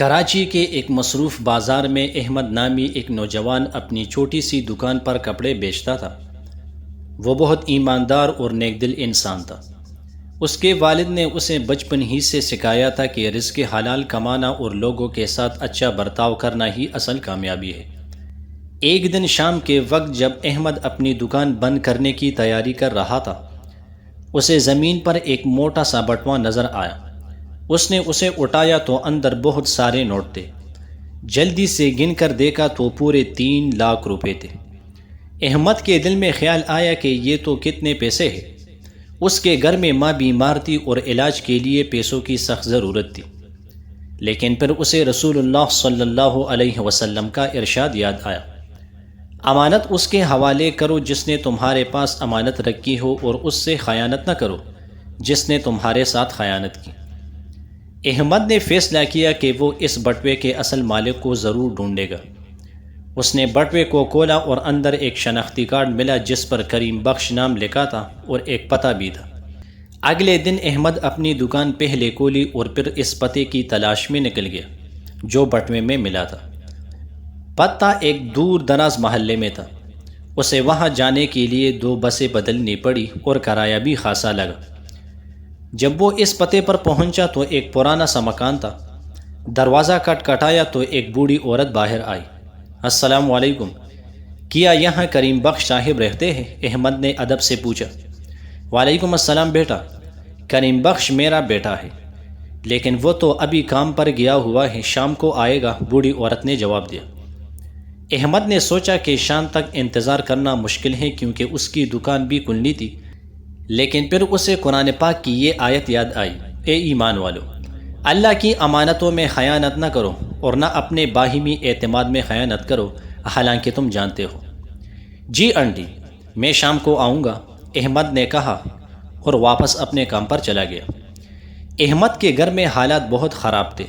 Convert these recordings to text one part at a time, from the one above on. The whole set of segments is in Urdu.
کراچی کے ایک مصروف بازار میں احمد نامی ایک نوجوان اپنی چھوٹی سی دکان پر کپڑے بیچتا تھا۔ وہ بہت ایماندار اور نیک دل انسان تھا۔ اس کے والد نے اسے بچپن ہی سے سکھایا تھا کہ رزق حلال کمانا اور لوگوں کے ساتھ اچھا برتاؤ کرنا ہی اصل کامیابی ہے۔ ایک دن شام کے وقت جب احمد اپنی دکان بند کرنے کی تیاری کر رہا تھا، اسے زمین پر ایک موٹا سا بٹوا نظر آیا۔ اس نے اسے اٹھایا تو اندر بہت سارے نوٹ تھے۔ جلدی سے گن کر دیکھا تو پورے 3 لاکھ روپے تھے۔ احمد کے دل میں خیال آیا کہ یہ تو کتنے پیسے ہیں۔ اس کے گھر میں ماں بیمار تھی اور علاج کے لیے پیسوں کی سخت ضرورت تھی۔ لیکن پھر اسے رسول اللہ صلی اللہ علیہ وسلم کا ارشاد یاد آیا، امانت اس کے حوالے کرو جس نے تمہارے پاس امانت رکھی ہو، اور اس سے خیانت نہ کرو جس نے تمہارے ساتھ خیانت کی۔ احمد نے فیصلہ کیا کہ وہ اس بٹوے کے اصل مالک کو ضرور ڈھونڈے گا۔ اس نے بٹوے کو کھولا اور اندر ایک شناختی کارڈ ملا جس پر کریم بخش نام لکھا تھا اور ایک پتہ بھی تھا۔ اگلے دن احمد اپنی دکان پہلے کھولی اور پھر اس پتے کی تلاش میں نکل گیا جو بٹوے میں ملا تھا۔ پتہ ایک دور دراز محلے میں تھا۔ اسے وہاں جانے کے لیے 2 بسیں بدلنی پڑی اور کرایہ بھی خاصا لگا۔ جب وہ اس پتے پر پہنچا تو ایک پرانا سا مکان تھا۔ دروازہ کھٹکھٹایا تو ایک بوڑھی عورت باہر آئی۔ السلام علیکم، کیا یہاں کریم بخش صاحب رہتے ہیں؟ احمد نے ادب سے پوچھا۔ وعلیکم السلام بیٹا، کریم بخش میرا بیٹا ہے، لیکن وہ تو ابھی کام پر گیا ہوا ہے، شام کو آئے گا، بوڑھی عورت نے جواب دیا۔ احمد نے سوچا کہ شام تک انتظار کرنا مشکل ہے کیونکہ اس کی دکان بھی کھلنی تھی، لیکن پھر اسے قرآن پاک کی یہ آیت یاد آئی، اے ایمان والو، اللہ کی امانتوں میں خیانت نہ کرو اور نہ اپنے باہمی اعتماد میں خیانت کرو، حالانکہ تم جانتے ہو۔ جی آنٹی، میں شام کو آؤں گا، احمد نے کہا اور واپس اپنے کام پر چلا گیا۔ احمد کے گھر میں حالات بہت خراب تھے۔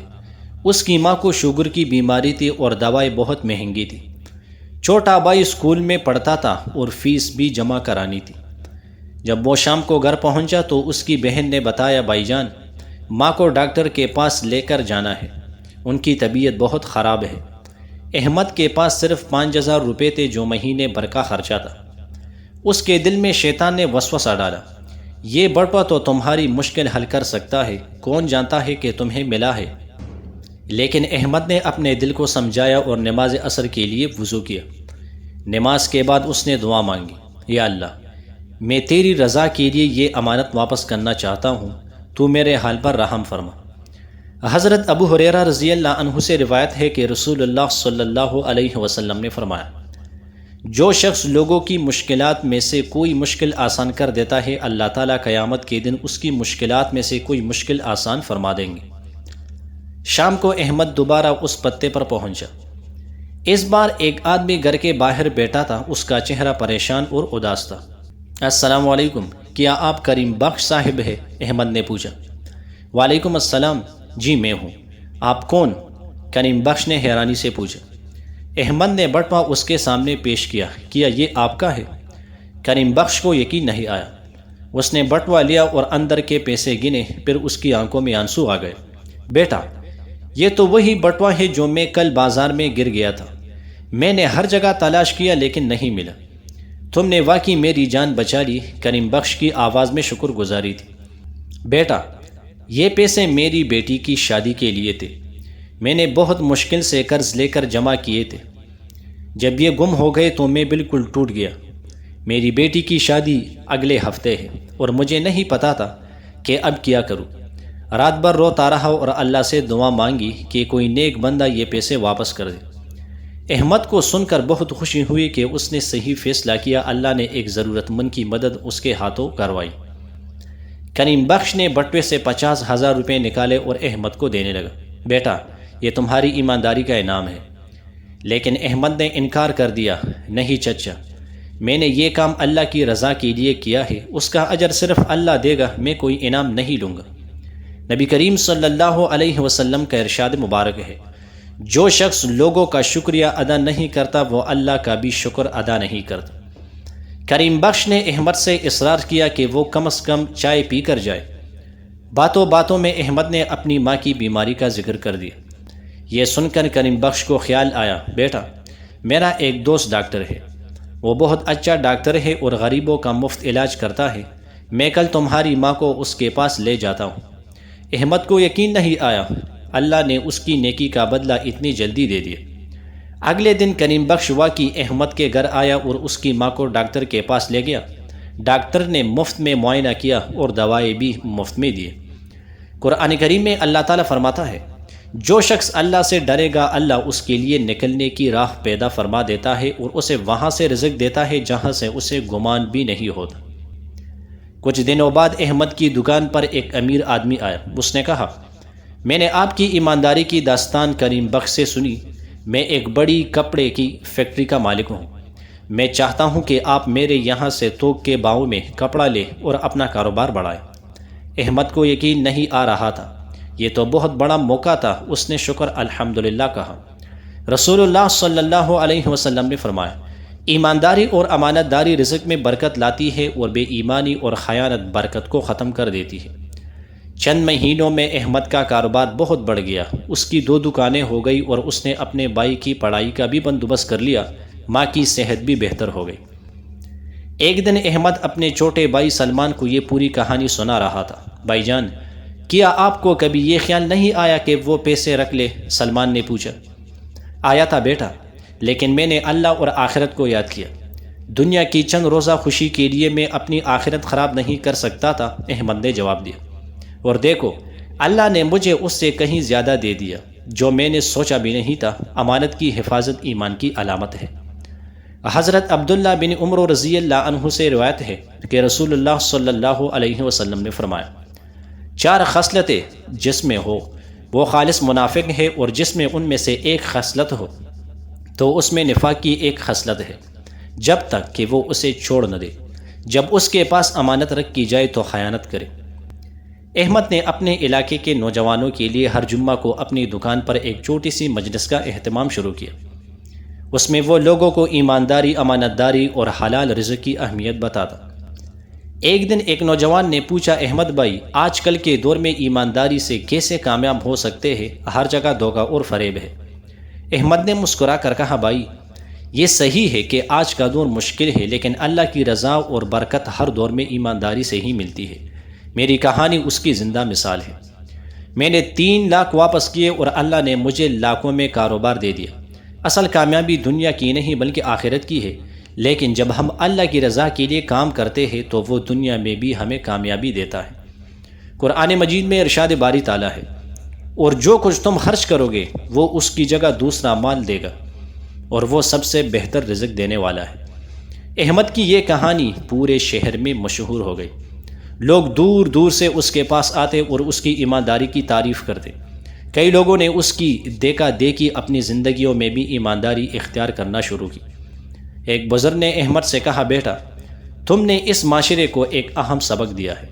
اس کی ماں کو شوگر کی بیماری تھی اور دوائیں بہت مہنگی تھی۔ چھوٹا بھائی اسکول میں پڑھتا تھا اور فیس بھی جمع کرانی تھی۔ جب وہ شام کو گھر پہنچا تو اس کی بہن نے بتایا، بھائی جان، ماں کو ڈاکٹر کے پاس لے کر جانا ہے، ان کی طبیعت بہت خراب ہے۔ احمد کے پاس صرف 5000 روپے تھے جو مہینے بھر کا خرچہ تھا۔ اس کے دل میں شیطان نے وسوسہ ڈالا، یہ بٹوا تو تمہاری مشکل حل کر سکتا ہے، کون جانتا ہے کہ تمہیں ملا ہے۔ لیکن احمد نے اپنے دل کو سمجھایا اور نماز عصر کے لیے وضو کیا۔ نماز کے بعد اس نے دعا مانگی، یا اللہ، میں تیری رضا کے لیے یہ امانت واپس کرنا چاہتا ہوں، تو میرے حال پر رحم فرما۔ حضرت ابو ہریرہ رضی اللہ عنہ سے روایت ہے کہ رسول اللہ صلی اللہ علیہ وسلم نے فرمایا، جو شخص لوگوں کی مشکلات میں سے کوئی مشکل آسان کر دیتا ہے، اللہ تعالیٰ قیامت کے دن اس کی مشکلات میں سے کوئی مشکل آسان فرما دیں گے۔ شام کو احمد دوبارہ اس پتے پر پہنچا۔ اس بار ایک آدمی گھر کے باہر بیٹھا تھا، اس کا چہرہ پریشان اور اداس تھا۔ السلام علیکم، کیا آپ کریم بخش صاحب ہیں؟ احمد نے پوچھا۔ وعلیکم السلام، جی میں ہوں، آپ کون؟ کریم بخش نے حیرانی سے پوچھا۔ احمد نے بٹوا اس کے سامنے پیش کیا یہ آپ کا ہے؟ کریم بخش کو یقین نہیں آیا۔ اس نے بٹوا لیا اور اندر کے پیسے گنے، پھر اس کی آنکھوں میں آنسو آ گئے۔ بیٹا، یہ تو وہی بٹوا ہے جو میں کل بازار میں گر گیا تھا، میں نے ہر جگہ تلاش کیا لیکن نہیں ملا، تم نے واقعی میری جان بچا لی۔ کریم بخش کی آواز میں شکر گزاری تھی۔ بیٹا، یہ پیسے میری بیٹی کی شادی کے لیے تھے، میں نے بہت مشکل سے قرض لے کر جمع کیے تھے، جب یہ گم ہو گئے تو میں بالکل ٹوٹ گیا۔ میری بیٹی کی شادی اگلے ہفتے ہے اور مجھے نہیں پتا تھا کہ اب کیا کروں۔ رات بھر روتا رہا اور اللہ سے دعا مانگی کہ کوئی نیک بندہ یہ پیسے واپس کر دے۔ احمد کو سن کر بہت خوشی ہوئی کہ اس نے صحیح فیصلہ کیا، اللہ نے ایک ضرورت مند کی مدد اس کے ہاتھوں کروائی۔ کریم بخش نے بٹوے سے 50,000 روپے نکالے اور احمد کو دینے لگا۔ بیٹا، یہ تمہاری ایمانداری کا انعام ہے۔ لیکن احمد نے انکار کر دیا، نہیں چچا، میں نے یہ کام اللہ کی رضا کے لیے کیا ہے، اس کا اجر صرف اللہ دے گا، میں کوئی انعام نہیں لوں گا۔ نبی کریم صلی اللہ علیہ وسلم کا ارشاد مبارک ہے، جو شخص لوگوں کا شکریہ ادا نہیں کرتا وہ اللہ کا بھی شکر ادا نہیں کرتا۔ کریم بخش نے احمد سے اصرار کیا کہ وہ کم از کم چائے پی کر جائے۔ باتوں باتوں میں احمد نے اپنی ماں کی بیماری کا ذکر کر دیا۔ یہ سن کر کریم بخش کو خیال آیا، بیٹا میرا ایک دوست ڈاکٹر ہے، وہ بہت اچھا ڈاکٹر ہے اور غریبوں کا مفت علاج کرتا ہے، میں کل تمہاری ماں کو اس کے پاس لے جاتا ہوں۔ احمد کو یقین نہیں آیا، اللہ نے اس کی نیکی کا بدلہ اتنی جلدی دے دیا۔ اگلے دن کریم بخش واقعی احمد کے گھر آیا اور اس کی ماں کو ڈاکٹر کے پاس لے گیا۔ ڈاکٹر نے مفت میں معائنہ کیا اور دوائیں بھی مفت میں دیے۔ قرآن کریم میں اللہ تعالیٰ فرماتا ہے، جو شخص اللہ سے ڈرے گا اللہ اس کے لیے نکلنے کی راہ پیدا فرما دیتا ہے اور اسے وہاں سے رزق دیتا ہے جہاں سے اسے گمان بھی نہیں ہوتا۔ کچھ دنوں بعد احمد کی دکان پر ایک امیر آدمی آیا۔ اس نے کہا، میں نے آپ کی ایمانداری کی داستان کریم بخش سے سنی، میں ایک بڑی کپڑے کی فیکٹری کا مالک ہوں، میں چاہتا ہوں کہ آپ میرے یہاں سے توک کے باؤں میں کپڑا لے اور اپنا کاروبار بڑھائیں۔ احمد کو یقین نہیں آ رہا تھا، یہ تو بہت بڑا موقع تھا۔ اس نے شکر الحمدللہ کہا۔ رسول اللہ صلی اللہ علیہ وسلم نے فرمایا، ایمانداری اور امانت داری رزق میں برکت لاتی ہے اور بے ایمانی اور خیانت برکت کو ختم کر دیتی ہے۔ چند مہینوں میں احمد کا کاروبار بہت بڑھ گیا، اس کی 2 دکانیں ہو گئی اور اس نے اپنے بھائی کی پڑھائی کا بھی بندوبست کر لیا، ماں کی صحت بھی بہتر ہو گئی۔ ایک دن احمد اپنے چھوٹے بھائی سلمان کو یہ پوری کہانی سنا رہا تھا۔ بھائی جان، کیا آپ کو کبھی یہ خیال نہیں آیا کہ وہ پیسے رکھ لے؟ سلمان نے پوچھا۔ آیا تھا بیٹا، لیکن میں نے اللہ اور آخرت کو یاد کیا۔ دنیا کی چند روزہ خوشی کے لیے میں اپنی آخرت خراب نہیں کر سکتا تھا، احمد نے جواب دیا۔ اور دیکھو، اللہ نے مجھے اس سے کہیں زیادہ دے دیا جو میں نے سوچا بھی نہیں تھا۔ امانت کی حفاظت ایمان کی علامت ہے۔ حضرت عبداللہ بن عمر رضی اللہ عنہ سے روایت ہے کہ رسول اللہ صلی اللہ علیہ وسلم نے فرمایا، 4 خصلتیں جس میں ہو وہ خالص منافق ہے، اور جس میں ان میں سے ایک خصلت ہو تو اس میں نفاق کی ایک خصلت ہے، جب تک کہ وہ اسے چھوڑ نہ دے۔ جب اس کے پاس امانت رکھ کی جائے تو خیانت کرے۔ احمد نے اپنے علاقے کے نوجوانوں کے لیے ہر جمعہ کو اپنی دکان پر ایک چھوٹی سی مجلس کا اہتمام شروع کیا۔ اس میں وہ لوگوں کو ایمانداری، امانت داری اور حلال رزق کی اہمیت بتاتا۔ ایک دن ایک نوجوان نے پوچھا، احمد بھائی، آج کل کے دور میں ایمانداری سے کیسے کامیاب ہو سکتے ہیں؟ ہر جگہ دھوکہ اور فریب ہے۔ احمد نے مسکرا کر کہا، بھائی یہ صحیح ہے کہ آج کا دور مشکل ہے، لیکن اللہ کی رضا اور برکت ہر دور میں ایمانداری سے ہی ملتی ہے۔ میری کہانی اس کی زندہ مثال ہے۔ میں نے 3 لاکھ واپس کیے اور اللہ نے مجھے لاکھوں میں کاروبار دے دیا۔ اصل کامیابی دنیا کی نہیں بلکہ آخرت کی ہے، لیکن جب ہم اللہ کی رضا کے لیے کام کرتے ہیں تو وہ دنیا میں بھی ہمیں کامیابی دیتا ہے۔ قرآن مجید میں ارشاد باری تعالیٰ ہے، اور جو کچھ تم خرچ کرو گے وہ اس کی جگہ دوسرا مال دے گا، اور وہ سب سے بہتر رزق دینے والا ہے۔ احمد کی یہ کہانی پورے شہر میں مشہور ہو گئی۔ لوگ دور دور سے اس کے پاس آتے اور اس کی ایمانداری کی تعریف کرتے۔ کئی لوگوں نے اس کی دیکھا دیکھی اپنی زندگیوں میں بھی ایمانداری اختیار کرنا شروع کی۔ ایک بزرگ نے احمد سے کہا، بیٹا تم نے اس معاشرے کو ایک اہم سبق دیا ہے۔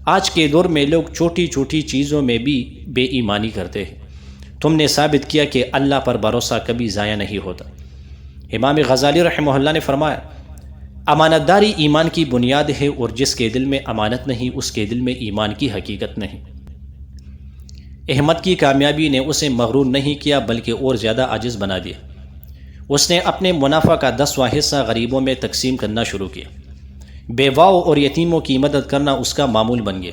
آج کے دور میں لوگ چھوٹی چھوٹی چیزوں میں بھی بے ایمانی کرتے ہیں۔ تم نے ثابت کیا کہ اللہ پر بھروسہ کبھی ضائع نہیں ہوتا۔ امام غزالی رحمہ اللہ نے فرمایا، امانت داری ایمان کی بنیاد ہے، اور جس کے دل میں امانت نہیں اس کے دل میں ایمان کی حقیقت نہیں۔ احمد کی کامیابی نے اسے مغرور نہیں کیا بلکہ اور زیادہ عاجز بنا دیا۔ اس نے اپنے منافع کا 10واں حصہ غریبوں میں تقسیم کرنا شروع کیا۔ بیواؤں اور یتیموں کی مدد کرنا اس کا معمول بن گیا۔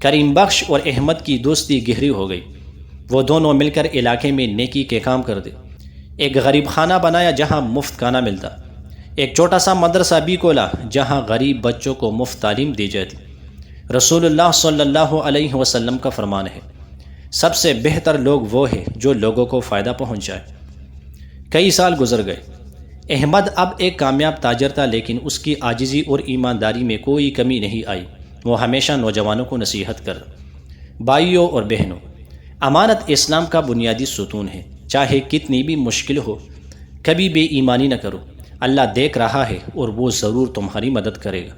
کریم بخش اور احمد کی دوستی گہری ہو گئی۔ وہ دونوں مل کر علاقے میں نیکی کے کام کرتے۔ ایک غریب خانہ بنایا جہاں مفت کھانا ملتا۔ ایک چھوٹا سا مدرسہ بھی کھولا جہاں غریب بچوں کو مفت تعلیم دی جاتی۔ رسول اللہ صلی اللہ علیہ وسلم کا فرمان ہے، سب سے بہتر لوگ وہ ہیں جو لوگوں کو فائدہ پہنچائے۔ کئی سال گزر گئے۔ احمد اب ایک کامیاب تاجر تھا، لیکن اس کی عاجزی اور ایمانداری میں کوئی کمی نہیں آئی۔ وہ ہمیشہ نوجوانوں کو نصیحت کرتا۔ بھائیوں اور بہنوں، امانت اسلام کا بنیادی ستون ہے۔ چاہے کتنی بھی مشکل ہو، کبھی بے ایمانی نہ کرو۔ اللہ دیکھ رہا ہے اور وہ ضرور تمہاری مدد کرے گا۔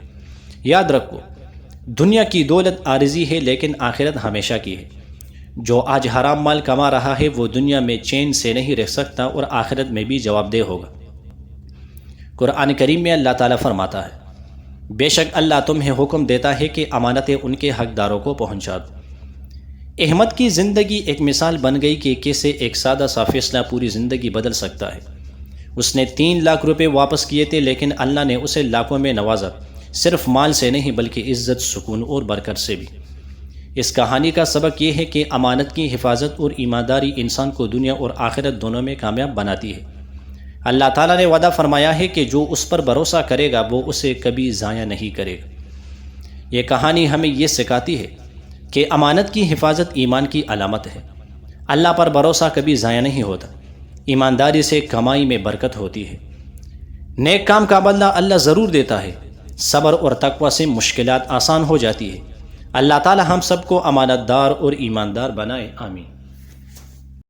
یاد رکھو، دنیا کی دولت عارضی ہے لیکن آخرت ہمیشہ کی ہے۔ جو آج حرام مال کما رہا ہے وہ دنیا میں چین سے نہیں رہ سکتا اور آخرت میں بھی جواب دہ ہوگا۔ قرآن کریم میں اللہ تعالیٰ فرماتا ہے، بے شک اللہ تمہیں حکم دیتا ہے کہ امانتیں ان کے حقداروں کو پہنچا دو۔ احمد کی زندگی ایک مثال بن گئی کہ کیسے ایک سادہ سا فیصلہ پوری زندگی بدل سکتا ہے۔ اس نے 3 لاکھ روپے واپس کیے تھے، لیکن اللہ نے اسے لاکھوں میں نوازا، صرف مال سے نہیں بلکہ عزت، سکون اور برکت سے بھی۔ اس کہانی کا سبق یہ ہے کہ امانت کی حفاظت اور ایمانداری انسان کو دنیا اور آخرت دونوں میں کامیاب بناتی ہے۔ اللہ تعالیٰ نے وعدہ فرمایا ہے کہ جو اس پر بھروسہ کرے گا وہ اسے کبھی ضائع نہیں کرے گا۔ یہ کہانی ہمیں یہ سکھاتی ہے کہ امانت کی حفاظت ایمان کی علامت ہے۔ اللہ پر بھروسہ کبھی ضائع نہیں ہوتا۔ ایمانداری سے کمائی میں برکت ہوتی ہے۔ نیک کام کا بدلہ اللہ ضرور دیتا ہے۔ صبر اور تقوی سے مشکلات آسان ہو جاتی ہے۔ اللہ تعالی ہم سب کو امانت دار اور ایماندار بنائے، آمین۔